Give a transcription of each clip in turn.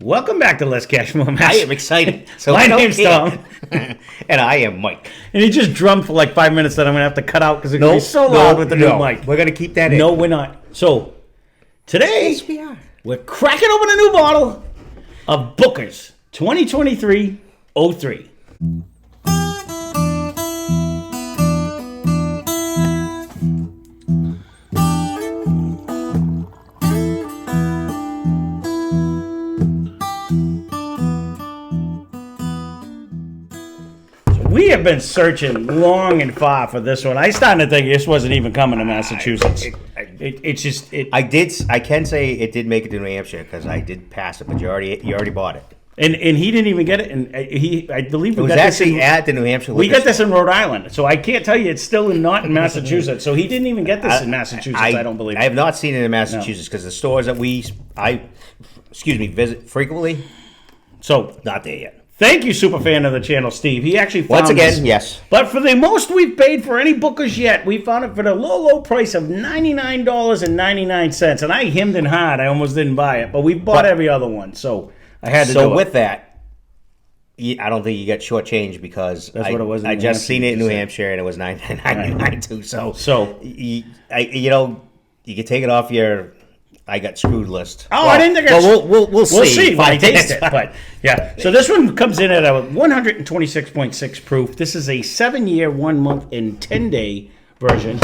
Welcome back to Lesscashmoremash. I am excited. So my name's Tom. And I am Mike. And he just drummed for like 5 minutes that I'm going to have to cut out because it's going to be so loud with the new mic. We're going to keep that in. No, we're not. So, today, Yes, we are. We're cracking open a new bottle of Booker's 2023-03. We have been searching long and far for this one. I started to think this wasn't even coming to Massachusetts. I can say it did make it to New Hampshire because I did pass it, but you already bought it. And he didn't even get it. And I believe it was actually at the New Hampshire. We got this in Rhode Island, so I can't tell you it's still not in Massachusetts. So he didn't even get this in Massachusetts. I don't believe. I have not seen it in Massachusetts because the stores that I visit frequently. So not there yet. Thank you, super fan of the channel, Steve. He actually found once again, this. Yes. But for the most we've paid for any Bookers yet, we found it for the low price of $99.99. And I hemmed and hawed. I almost didn't buy it, but we bought every other one, so I had to do it. So with that, I don't think you get shortchanged because that's what it was. I just seen it in New Hampshire and it was $99.99 too. So you can take it off your. I got screwed list. Oh, well, I didn't think. We'll see. We'll see when I taste it. But yeah, so this one comes in at a 126.6 proof. This is a 7-year, 1 month, and 10-day version.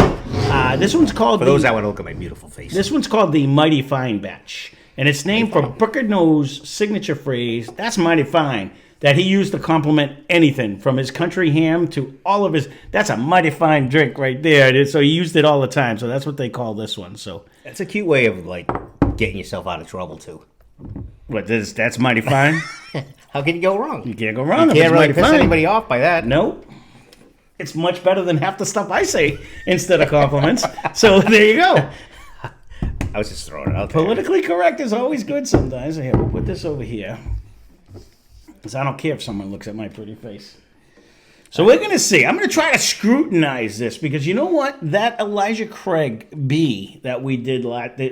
This one's called. For those that want to look at my beautiful face. This one's called the Mighty Fine Batch, and it's named for Booker No's signature phrase. That's mighty fine. That he used to compliment anything from his country ham to all of his. That's a mighty fine drink right there. So he used it all the time. So that's what they call this one. So that's a cute way of like getting yourself out of trouble too. What this? That's mighty fine. How can you go wrong? You can't go wrong. You can't really piss anybody off by that. Nope. It's much better than half the stuff I say instead of compliments. So there you go. I was just throwing it out there. Politically correct is always good sometimes. Here, we'll put this over here. Because I don't care if someone looks at my pretty face. So we're going to see. I'm going to try to scrutinize this because you know what? That Elijah Craig B that we did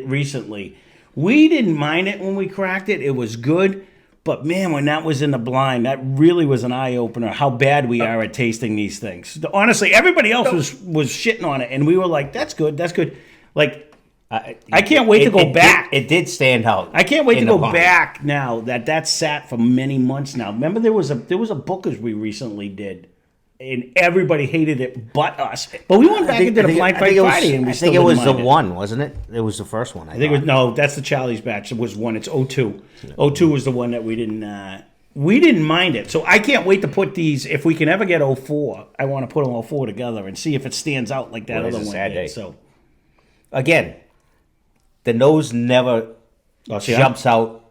recently, we didn't mind it when we cracked it. It was good. But man, when that was in the blind, that really was an eye-opener how bad we are at tasting these things. Honestly, everybody else was shitting on it. And we were like, that's good, that's good. Like, I can't wait to go back. It did stand out. I can't wait to go back now that sat for many months now. Remember there was a Bookers we recently did, and everybody hated it but us. But we went back and did a Blind Fight Friday, and we still didn't mind it. I think it was the one, wasn't it? It was the first one. I think it was, no, that's the Charlie's batch. It was one. It's 02. 02 was the one that we didn't mind it. So I can't wait to put these. If we can ever get 04, I want to put them 04 together and see if it stands out like that other one did. So again. The nose never jumps out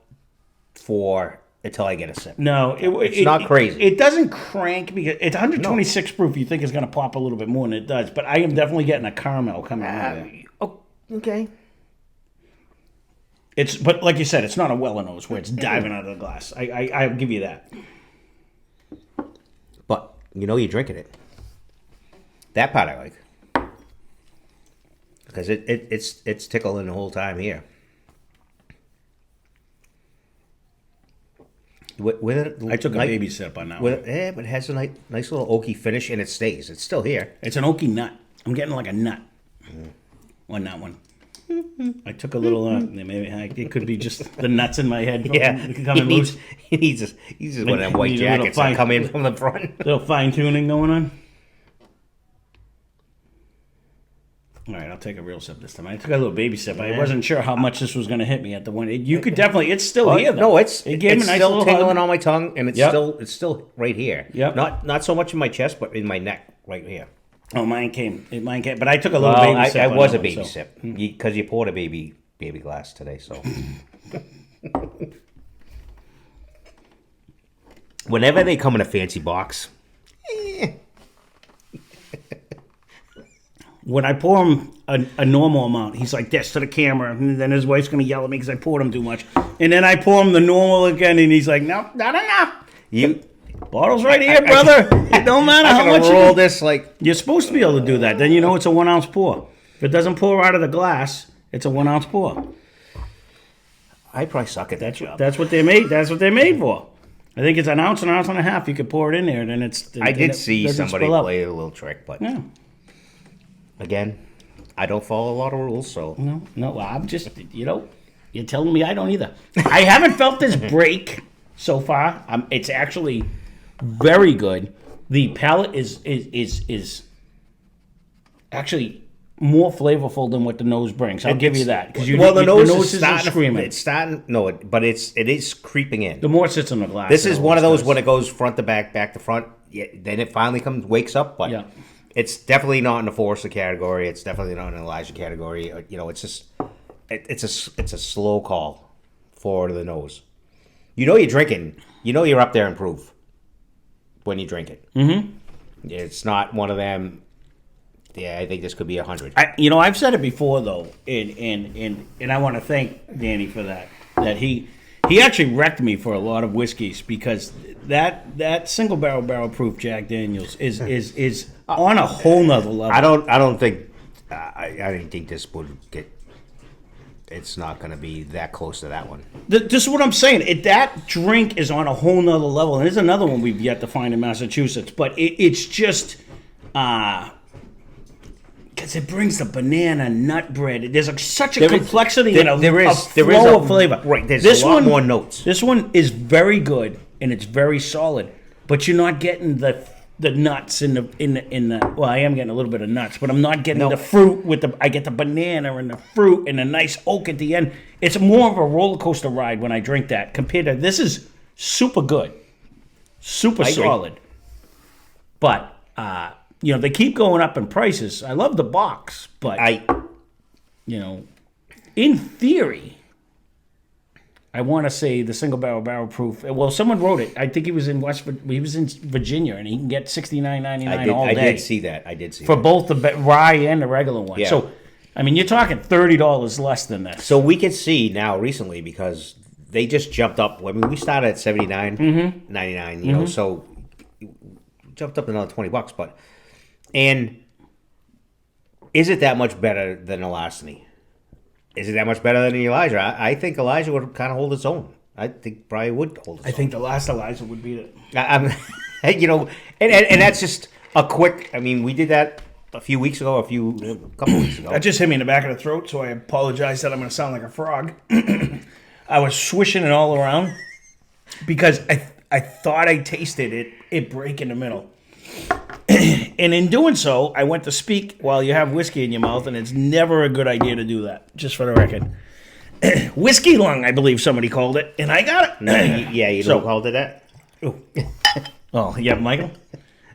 until I get a sip. No, it's not crazy. It doesn't crank because it's 126 proof. You think it's going to pop a little bit more than it does, but I am definitely getting a caramel coming out of there. Oh, okay. But like you said, it's not a Weller nose where it's diving out of the glass. I'll give you that. But you're drinking it. That part I like. Because it's tickling the whole time here. I took a baby sip on that one. But it has a nice little oaky finish, and it stays. It's still here. It's an oaky nut. I'm getting like a nut on that one. I took a little. Maybe it could be just the nuts in my head. Coming loose. He's just one of them white jackets that come in from the front. Little fine tuning going on. All right, I'll take a real sip this time. I took a little baby sip. I wasn't sure how much this was going to hit me at the one. You could definitely. It's still here, though. No, it's gave me a nice still tingling on my tongue, and it's still right here. Yep. Not so much in my chest, but in my neck, right here. Oh, mine came. But I took a little baby sip. I was a baby sip because you poured a baby glass today. So whenever they come in a fancy box. When I pour him a normal amount, he's like this to the camera, and then his wife's going to yell at me because I poured him too much. And then I pour him the normal again, and he's like, no, not enough. Bottle's right here, brother. It don't matter how much roll this like. You're supposed to be able to do that. Then you know it's a 1 ounce pour. If it doesn't pour out of the glass, it's a 1 ounce pour. I probably suck at that job. That's what they made. That's what they're made for. I think it's an ounce and a half. You could pour it in there, and then it's. I did see somebody play a little trick, but again, I don't follow a lot of rules, so no. Well, I'm just you're telling me I don't either. I haven't felt this break so far. It's actually very good. The palate is actually more flavorful than what the nose brings. I'll give you that because the nose is starting screaming. It's starting. No, but it is creeping in. The more it sits in the glass. This is one of those when it goes front to back to front. Yeah, then it finally wakes up. But it's definitely not in the Forrester category. It's definitely not in the Elijah category. It's just it's a slow call for the nose. You're drinking. You're up there in proof when you drink it. Mm-hmm. It's not one of them. Yeah, I think this could be 100. I've said it before though, and I want to thank Danny for that. That he actually wrecked me for a lot of whiskeys because that single barrel proof Jack Daniels is on a whole nother level. I don't think I didn't think this would get. It's not going to be that close to that one. This is what I'm saying. That drink is on a whole nother level, and there's another one we've yet to find in Massachusetts. But it's just. Because it brings the banana nut bread. There's such a complexity and a flow of flavor. Right, there's a lot more notes. This one is very good and it's very solid, but you're not getting the nuts in the. Well, I am getting a little bit of nuts, but I'm not getting the fruit I get the banana and the fruit and a nice oak at the end. It's more of a roller coaster ride when I drink that compared to this is super good, super solid, but. They keep going up in prices. I love the box, but in theory, I want to say the single barrel proof. Well, someone wrote it. I think he was in Virginia, and he can get $69.99 all day. I did see that. For both the rye and the regular one. Yeah. So, you're talking $30 less than this. So we can see now recently because they just jumped up. We started at $79.99. So jumped up another $20, but. And is it that much better than Elastigny? Is it that much better than Elijah? I think Elijah would kind of hold its own. I think probably would hold its own. I think the last Elijah would beat it. And that's just a quick. We did that a couple weeks ago. That just hit me in the back of the throat, so I apologize that I'm going to sound like a frog. I was swishing it all around because I thought I tasted it break in the middle. And in doing so, I went to speak while you have whiskey in your mouth, and it's never a good idea to do that, just for the record. Whiskey lung, I believe somebody called it, and I got it. No, you called it that? Oh, yeah, Michael?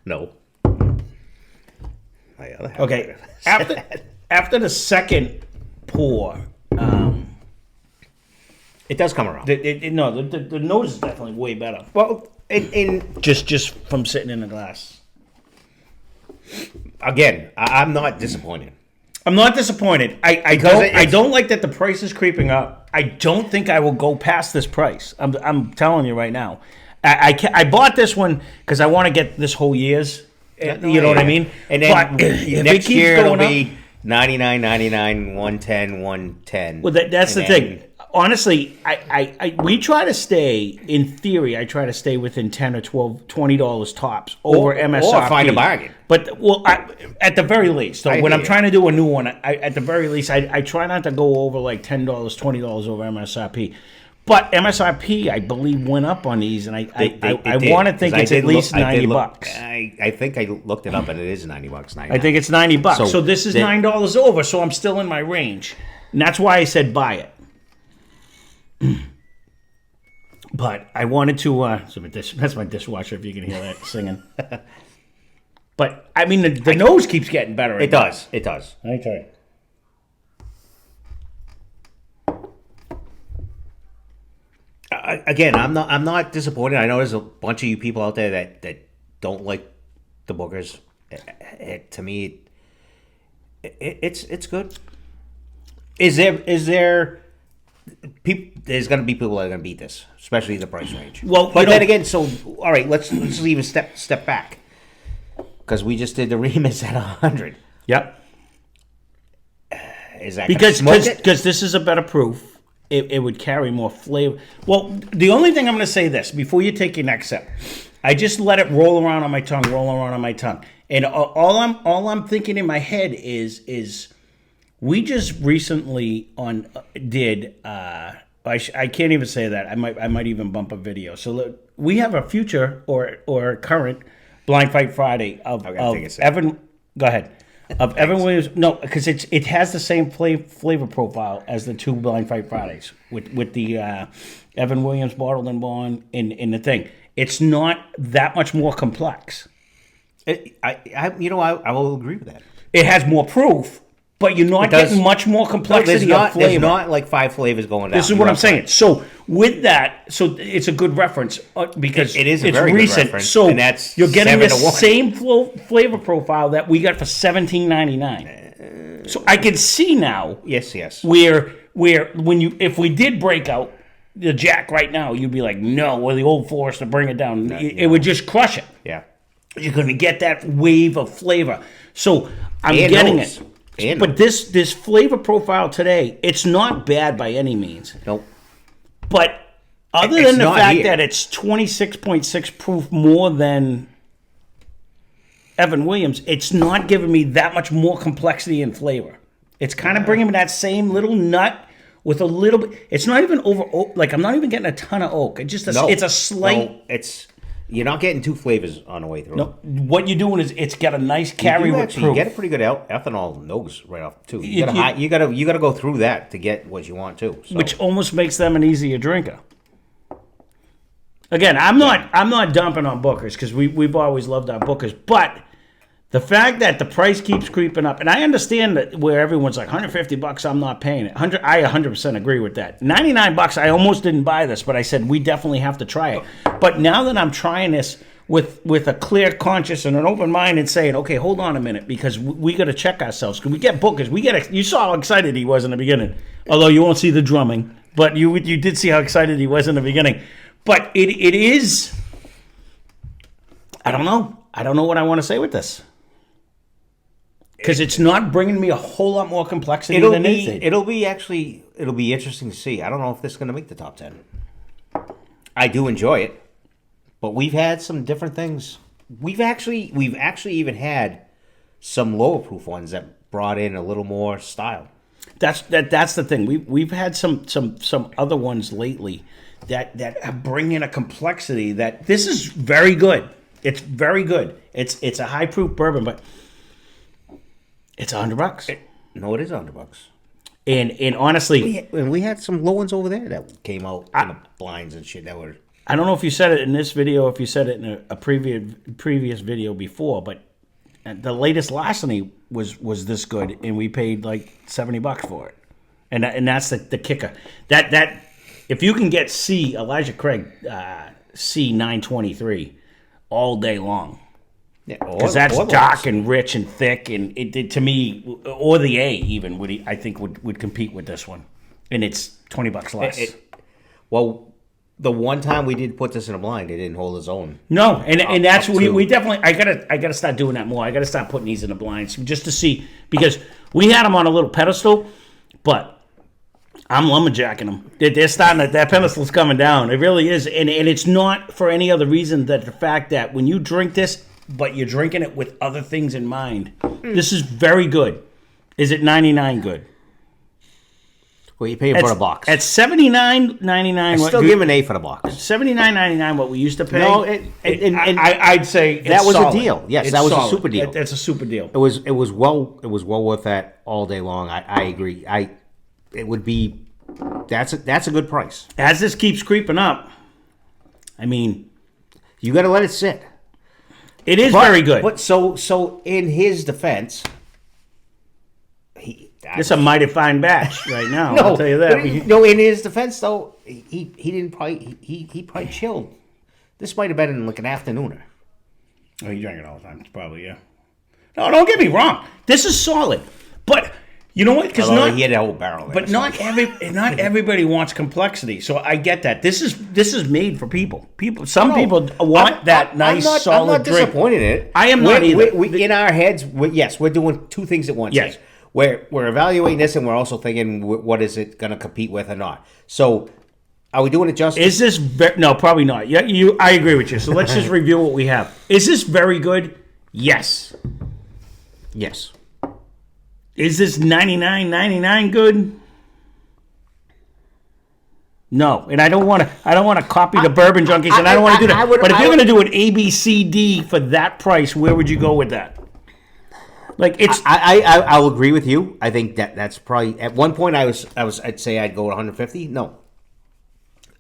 No. Okay, after the second pour, it does come around. The nose is definitely way better. Well, just from sitting in the glass. Again, I'm not disappointed. I'm not disappointed. I don't like that the price is creeping up. I don't think I will go past this price. I'm telling you right now. I bought this one because I want to get this whole year's. You know what I mean? And then next year it'll be $99.99, $110, $110. Well, that's the thing. Honestly, we try to stay, in theory, I try to stay within $10 or $20 tops over MSRP. Or find a bargain. But, at the very least. So when I'm trying to do a new one, at the very least, I try not to go over like $10, $20 over MSRP. But MSRP, I believe, went up on these, and I want to think it's at least $90. I think I looked it up, and it is $90. I think it's $90. So this is $9 over, so I'm still in my range. And that's why I said buy it. But I wanted to. That's my dishwasher. If you can hear that singing. But the nose keeps getting better. It does. It does. Okay. Again, I'm not disappointed. I know there's a bunch of you people out there that don't like the boogers. To me, it's good. Is there? There's going to be people that are going to beat this, especially the price range. Well, but then again, so all right, let's even step back because we just did the Remus at 100. Yep. Is that because this is a better proof, it would carry more flavor. Well, the only thing I'm going to say this before you take your next sip, I just let it roll around on my tongue, and all I'm thinking in my head is we just recently did. I can't even say that. I might even bump a video. So we have a future or current Blind Fight Friday of Evan. Go ahead. Of Evan Williams, no, because it has the same flavor profile as the two Blind Fight Fridays with the Evan Williams bottled and bond in the thing. It's not that much more complex. I will agree with that. It has more proof, but you're not getting much more complexity of flavor. There's not like 5 flavors going down. This is what I'm saying. So with that, it's a good reference because it is a it's very recent. good reference. So and that's you're getting the 7-1. same flavor profile that we got for $17.99. So I can see now. Yes. Where if we did break out the Jack right now, you'd be like, no, or the Old Forester, bring it down. It would just crush it. Yeah. You're going to get that wave of flavor. So I'm And getting nose. it. But this flavor profile today, it's not bad by any means. Nope. But other It's than the not fact here. that it's 26.6 proof more than Evan Williams, it's not giving me that much more complexity and flavor. It's kind of bringing me that same little nut with a little bit. It's not even over oak. Like, I'm not even getting a ton of oak. It's just it's a slight. No, you're not getting 2 flavors on the way through. No, what you're doing is it's got a nice carry You with actually proof. get a pretty good ethanol nose right off too. You gotta go through that to get what you want too. So. Which almost makes them an easier drinker. Again, I'm not dumping on Bookers because we've always loved our Bookers, but the fact that the price keeps creeping up, and I understand that where everyone's like $150, I'm not paying it. I 100% agree with that. $99, I almost didn't buy this, but I said we definitely have to try it. But now that I'm trying this with a clear conscience and an open mind and saying, okay, hold on a minute, because we got to check ourselves. Because we get Bookers, you saw how excited he was in the beginning, although you won't see the drumming, but you did see how excited he was in the beginning. But it is, I don't know what I want to say with this. Because it's not bringing me a whole lot more complexity than it did. It'll be interesting to see. I don't know if this is going to make the top 10. I do enjoy it, but we've had some different things. We've actually even had some lower proof ones that brought in a little more style. That's the thing. We've had some other ones lately that bring in a complexity that this is very good. It's very good. It's a high proof bourbon, but it's $100. No, it is $100. And honestly, we had some low ones over there that came out in the blinds and shit that were. I don't know if you said it in this video, if you said it in a previous video before, but the latest larceny was this good, and we paid like $70 for it, and that's the kicker. That if you can get Elijah Craig C923 all day long. Because that's dark and rich and thick, and it to me, or the A even would compete with this one, and it's $20 less. Well, the one time we did put this in a blind, it didn't hold its own. No, and that's we definitely. I gotta start doing that more. I gotta start putting these in the blinds just to see, because we had them on a little pedestal, but I'm lumberjacking them. They're starting that pedestal's coming down. It really is, and it's not for any other reason than the fact that when you drink this, but you're drinking it with other things in mind. This is very good. Is it $99 good? Well, you pay for a box. At $79.99. I still give an A for the box. $79.99 what we used to pay. No, I'd say that was solid. a deal. Yes, it's that was solid. a super deal. That's a super deal. It was well worth that all day long. I agree. It would be. That's a good price. As this keeps creeping up, I mean, you got to let it sit. It is very good. But so in his defense, it's a mighty fine batch right now. I'll tell you that. In his defense though, he didn't probably he probably chilled. This might have been in like an afternooner. Oh, he drank it all the time. Probably, yeah. No, don't get me wrong. This is solid, but you know what? Because he had a whole barrel there. But not everybody wants complexity. So I get that. This is made for people. Some people want that nice, solid drink. I'm not disappointed in it. I am not either. We, in our heads, we're doing two things at once. Yes. we're evaluating this, and we're also thinking, what is it going to compete with or not? So, are we doing it justice? Is this no? Probably not. Yeah, I agree with you. So let's just review what we have. Is this very good? Yes. Yes. Is this 99.99 good? No, and I don't want to copy the Bourbon Junkies, and I don't want to do that. But if you're going to do an A, B, C, D for that price, where would you go with that? Like it's. I'll agree with you. I think that's probably at one point I'd say I'd go 150. No,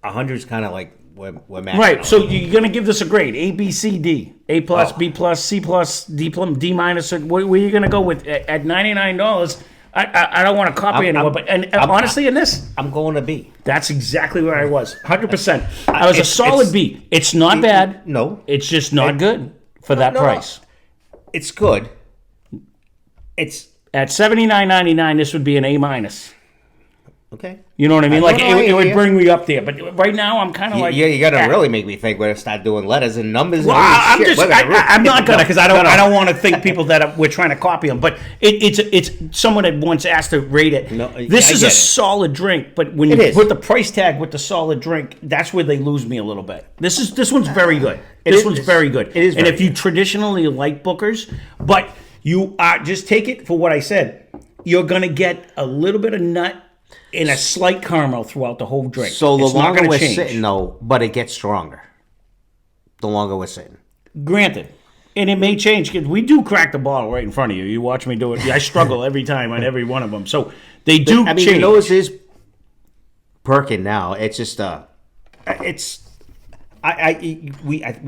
100 is kind of like we're maxing right. out. So you're going to give this a grade: A, B, C, D, A plus, B plus, C plus, D plus, D minus. Where are you going to go with at $99? I don't want to copy anyone, but honestly, in this, I'm going to B. That's exactly where I was. 100%. I was a solid B. It's not bad. No, it's just not good for that price. It's good. It's at $79.99. This would be an A minus. Okay. You know what I mean? Like it would bring me up there. But right now, I'm kind of like you got to really make me think. We're gonna start doing letters and numbers. Well, I'm not gonna because I don't want to think people that we're trying to copy them. But it's someone that once asked to rate it. No, this is a solid drink, but when you put the price tag with the solid drink, that's where they lose me a little bit. This one's very good. This one's very good. It is, and if you traditionally like Bookers, but you just take it for what I said. You're gonna get a little bit of nut. In a slight caramel throughout the whole drink. So the longer we're sitting, though, but it gets stronger. The longer we're sitting. Granted. And it may change, because we do crack the bottle right in front of you. You watch me do it. I struggle every time on every one of them. So they do change. You know, this is perking now. It's just, we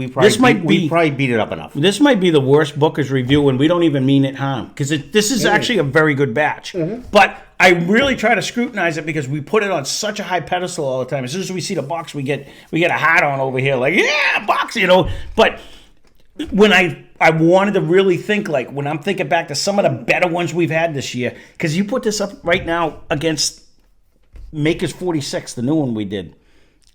probably beat it up enough. This might be the worst Booker's review, and we don't even mean it harm, because this is actually a very good batch. Mm-hmm. But I really try to scrutinize it because we put it on such a high pedestal all the time. As soon as we see the box, we get a hat on over here, like box, But when I wanted to really think, like when I'm thinking back to some of the better ones we've had this year, because you put this up right now against Maker's 46, the new one we did,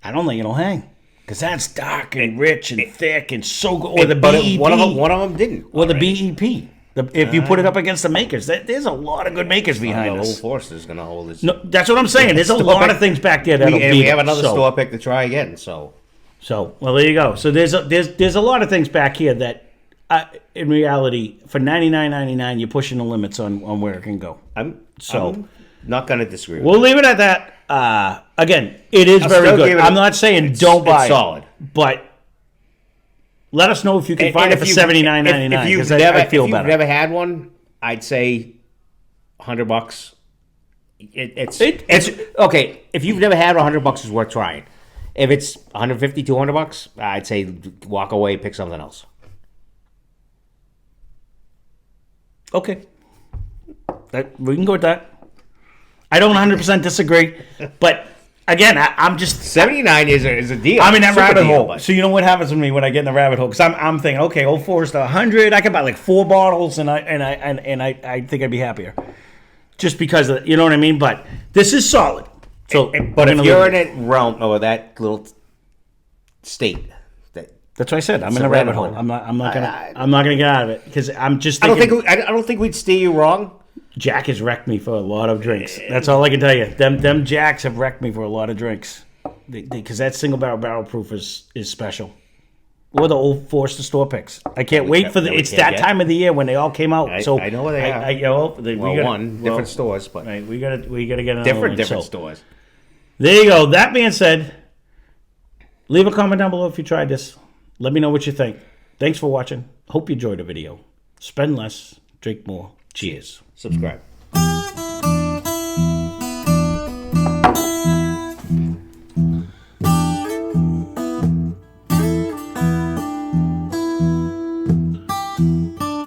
I don't think it'll hang. Because that's dark and rich and thick and so good. Or the BEP. One of them didn't. Or the BEP. If you put it up against the Makers, there's a lot of good Makers behind us. The whole Force is going to hold this. No, that's what I'm saying. There's a lot of things back there that'll beat. We have another store pick to try again. So well, there you go. So there's a lot of things back here that, in reality, for $99.99, you're pushing the limits on where it can go. I'm not going to disagree. We'll leave it at that. Again, it is very good. I'm not saying don't buy it. It's solid, but. Let us know if you can find it for $79.99. If you've never had one, I'd say $100. It's okay. If you've never had $100, it's worth trying. If it's $150, $200, I'd say walk away, pick something else. Okay, we can go with that. I don't 100% disagree, but. Again, I'm just 79 is a deal. I'm in that rabbit hole. So you know what happens with me when I get in the rabbit hole? Because I'm thinking, okay, Old Forester 100. I could buy like 4 bottles, and I think I'd be happier, just because of, you know what I mean. But this is solid. So, but if you're in that realm or that little state, that's what I said. I'm in a rabbit hole. I'm not gonna get out of it because I'm just. Thinking, I don't think we'd steer you wrong. Jack has wrecked me for a lot of drinks. That's all I can tell you. Them Jacks have wrecked me for a lot of drinks. Because that single barrel proof is special. Or the Old Forester store picks. I can't wait for it's that time of the year when they all came out. So I know where they are. Different stores, but right, we gotta get another different stores. There you go. That being said, leave a comment down below if you tried this. Let me know what you think. Thanks for watching. Hope you enjoyed the video. Spend less, drink more. Cheers. Subscribe.